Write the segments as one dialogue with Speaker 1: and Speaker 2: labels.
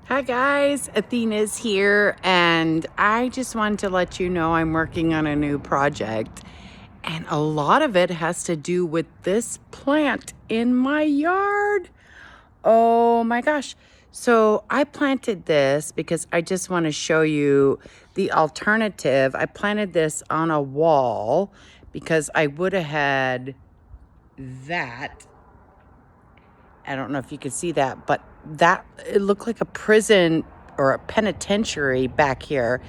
Speaker 1: Hi guys, Athena's here, and I just wanted to let you know I'm working on a new project, and a lot of it has to do with this plant in my yard. Oh my gosh. So I planted this because I just want to show you the alternative. I planted this on a wall because I would have had that. I don't know if you could see that, but that it looked like a prison or a penitentiary back here,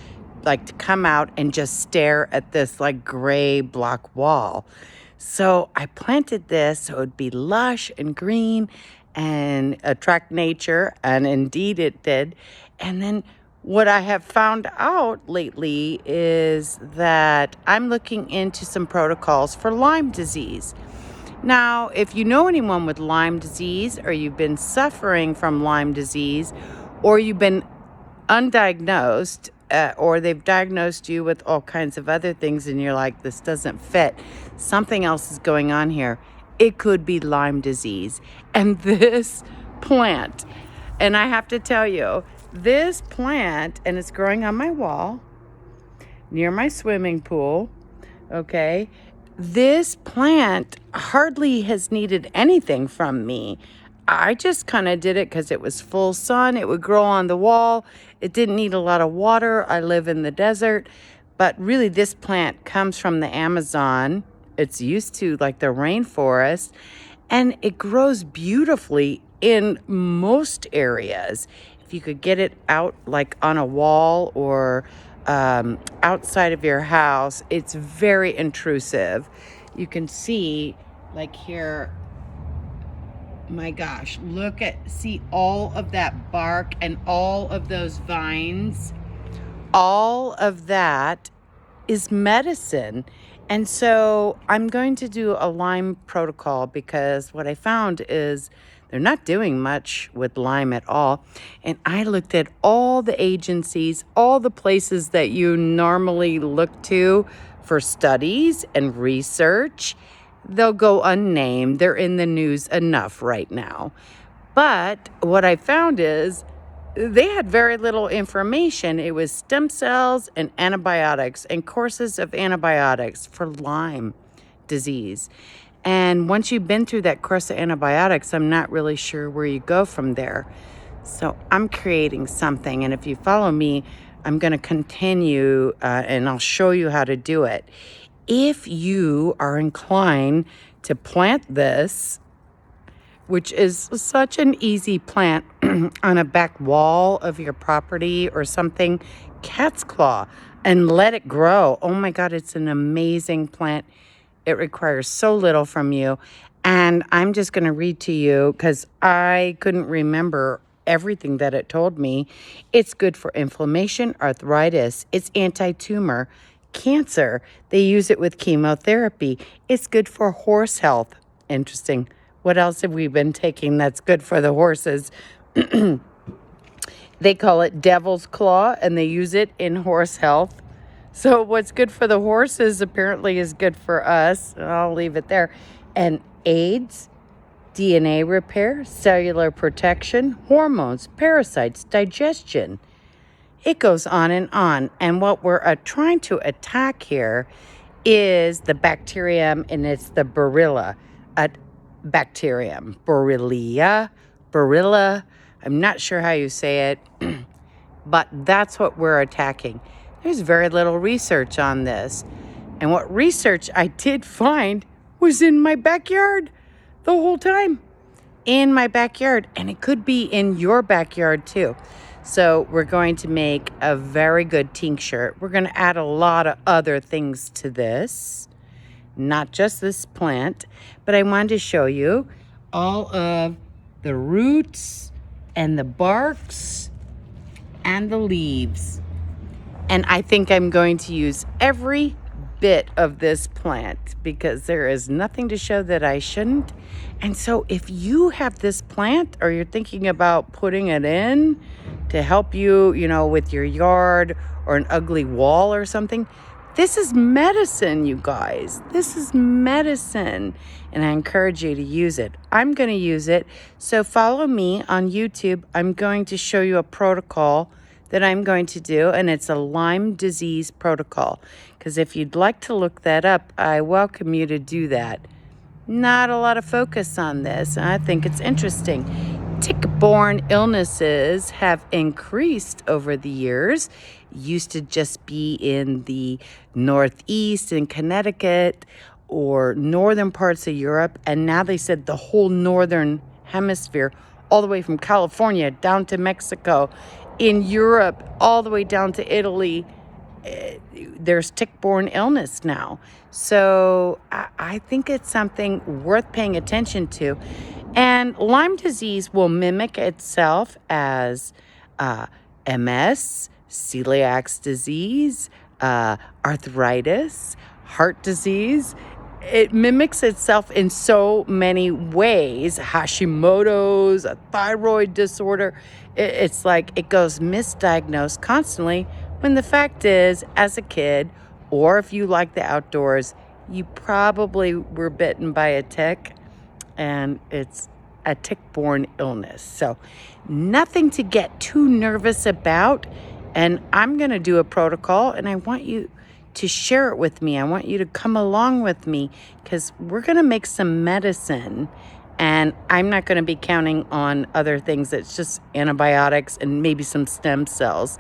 Speaker 1: like to come out and just stare at this like gray block wall. So I planted this so it'd be lush and green and attract nature, and indeed it did. And then what I have found out lately is that I'm looking into some protocols for Lyme disease. Now, if you know anyone with Lyme disease, or you've been suffering from Lyme disease, or you've been undiagnosed, or they've diagnosed you with all kinds of other things, and you're like, this doesn't fit, something else is going on here. It could be Lyme disease. And this plant, and I have to tell you, this plant, and it's growing on my wall near my swimming pool, okay? This plant hardly has needed anything from me. I just kind of did it because it was full sun. It would grow on the wall. It didn't need a lot of water. I live in the desert. But really, this plant comes from the Amazon. It's used to like the rainforest. And it grows beautifully in most areas. If you could get it out like on a wall or outside of your house, it's very intrusive. You can see like here, my gosh, see all of that bark and all of those vines. All of that is medicine. And so I'm going to do a Lyme protocol because what I found is they're not doing much with Lyme at all. And I looked at all the agencies, all the places that you normally look to for studies and research. They'll go unnamed. They're in the news enough right now. But what I found is they had very little information. It was stem cells and antibiotics and courses of antibiotics for Lyme disease. And once you've been through that course of antibiotics, I'm not really sure where you go from there. So I'm creating something. And if you follow me, I'm going to continue and I'll show you how to do it. If you are inclined to plant this, which is such an easy plant on a back wall of your property or something, cat's claw, and let it grow. Oh my God, it's an amazing plant. It requires so little from you. And I'm just going to read to you because I couldn't remember everything that it told me. It's good for inflammation, arthritis. It's anti-tumor, cancer. They use it with chemotherapy. It's good for horse health. Interesting. What else have we been taking that's good for the horses? They call it devil's claw, and they use it in horse health. So what's good for the horses apparently is good for us. I'll leave it there. And AIDS, DNA repair, cellular protection, hormones, parasites, digestion. It goes on and on. And what we're trying to attack here is the bacterium, and it's the Barilla bacterium. Barilla. I'm not sure how you say it, but that's what we're attacking. There's very little research on this. And what research I did find was in my backyard the whole time. In my backyard. And it could be in your backyard too. So we're going to make a very good tincture. We're going to add a lot of other things to this. Not just this plant, but I wanted to show you all of the roots and the barks and the leaves. And I think I'm going to use every bit of this plant because there is nothing to show that I shouldn't. And so if you have this plant or you're thinking about putting it in to help you, with your yard or an ugly wall or something, This is medicine, you guys. This is medicine. And I encourage you to use it. I'm going to use it. So follow me on YouTube. I'm going to show you a protocol that I'm going to do, and it's a Lyme disease protocol. Because if you'd like to look that up, I welcome you to do that. Not a lot of focus on this, and I think it's interesting. Tick-borne illnesses have increased over the years. Used to just be in the Northeast in Connecticut or northern parts of Europe, and now they said the whole northern hemisphere, all the way from California down to Mexico, in Europe, all the way down to Italy. There's tick-borne illness now. So I think it's something worth paying attention to. And Lyme disease will mimic itself as MS, celiac disease, arthritis, heart disease. It mimics itself in so many ways. Hashimoto's, a thyroid disorder. It's like it goes misdiagnosed constantly, when the fact is, as a kid, or if you like the outdoors, you probably were bitten by a tick, and it's a tick-borne illness. So nothing to get too nervous about. And I'm going to do a protocol, and I want you to share it with me. I want you to come along with me, because we're going to make some medicine, and I'm not going to be counting on other things. It's just antibiotics and maybe some stem cells.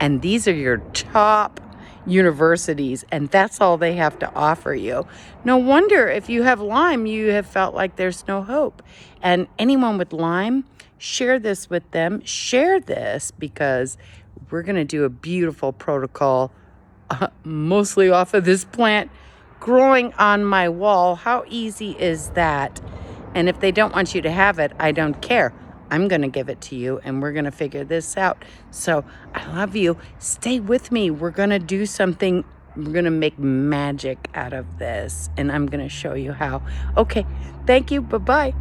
Speaker 1: And these are your top universities, and that's all they have to offer you. No wonder if you have Lyme, you have felt like there's no hope. And anyone with Lyme, share this with them. Share this, because we're going to do a beautiful protocol, mostly off of this plant growing on my wall. How easy is that? And if they don't want you to have it, I don't care. I'm going to give it to you, and we're going to figure this out. So I love you. Stay with me. We're going to do something. We're going to make magic out of this, and I'm going to show you how. Okay. Thank you. Bye-bye.